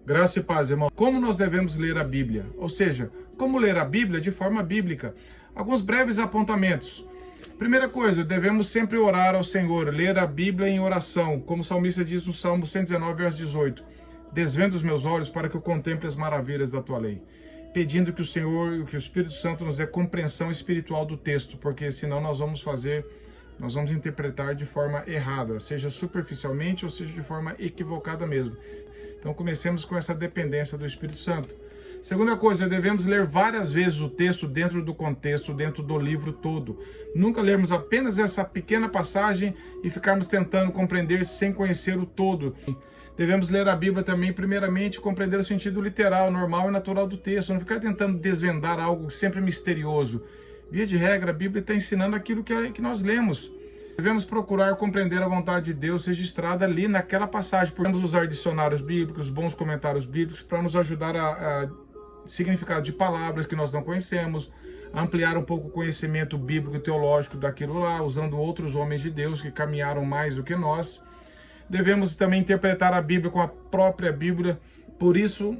Graça e paz, irmão. Como nós devemos ler a Bíblia? Ou seja, como ler a Bíblia de forma bíblica? Alguns breves apontamentos. Primeira coisa, devemos sempre orar ao Senhor, ler a Bíblia em oração, como o salmista diz no Salmo 119, verso 18. Desvenda os meus olhos para que eu contemple as maravilhas da tua lei. Pedindo que o Senhor e que o Espírito Santo nos dê compreensão espiritual do texto, porque senão nós vamos interpretar de forma errada, seja superficialmente ou seja de forma equivocada mesmo. Então comecemos com essa dependência do Espírito Santo. Segunda coisa, devemos ler várias vezes o texto dentro do contexto, dentro do livro todo. Nunca lermos apenas essa pequena passagem e ficarmos tentando compreender sem conhecer o todo. Devemos ler a Bíblia também, primeiramente, compreender o sentido literal, normal e natural do texto. Não ficar tentando desvendar algo sempre misterioso. Via de regra, a Bíblia está ensinando aquilo que nós lemos. Devemos procurar compreender a vontade de Deus registrada ali naquela passagem. Podemos usar dicionários bíblicos, bons comentários bíblicos, para nos ajudar a significado de palavras que nós não conhecemos, ampliar um pouco o conhecimento bíblico e teológico daquilo lá, usando outros homens de Deus que caminharam mais do que nós. Devemos também interpretar a Bíblia com a própria Bíblia, por isso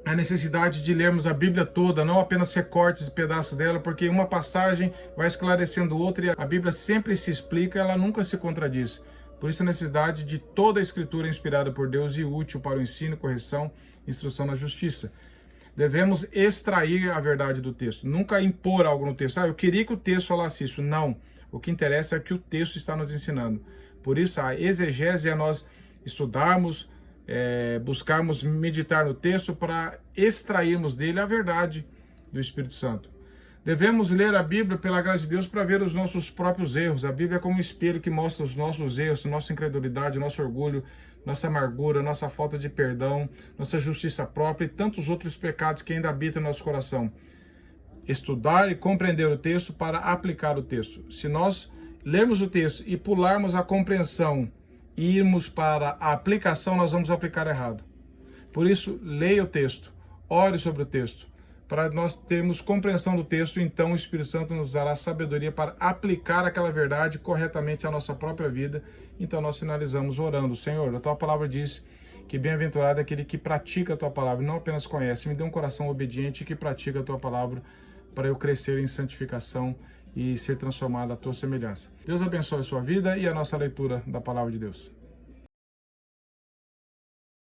a necessidade de lermos a Bíblia toda, não apenas recortes e pedaços dela, porque uma passagem vai esclarecendo outra e a Bíblia sempre se explica, ela nunca se contradiz. Por isso a necessidade de toda a Escritura inspirada por Deus e útil para o ensino, correção, instrução na justiça. Devemos extrair a verdade do texto, nunca impor algo no texto. Eu queria que o texto falasse isso. Não, o que interessa é o que o texto está nos ensinando. Por isso a exegese é nós estudarmos, buscarmos meditar no texto para extrairmos dele a verdade do Espírito Santo. Devemos ler a Bíblia pela graça de Deus para ver os nossos próprios erros. A Bíblia é como um espelho que mostra os nossos erros, nossa incredulidade, nosso orgulho, nossa amargura, nossa falta de perdão, nossa justiça própria e tantos outros pecados que ainda habitam no nosso coração. Estudar e compreender o texto para aplicar o texto. Se nós lermos o texto e pularmos a compreensão e irmos para a aplicação, nós vamos aplicar errado. Por isso, leia o texto, ore sobre o texto, para nós termos compreensão do texto, então o Espírito Santo nos dará sabedoria para aplicar aquela verdade corretamente à nossa própria vida. Então nós finalizamos orando. Senhor, a tua palavra diz que bem-aventurado é aquele que pratica a tua palavra, não apenas conhece. Me dê um coração obediente que pratica a tua palavra para eu crescer em santificação e ser transformado à tua semelhança. Deus abençoe a sua vida e a nossa leitura da palavra de Deus.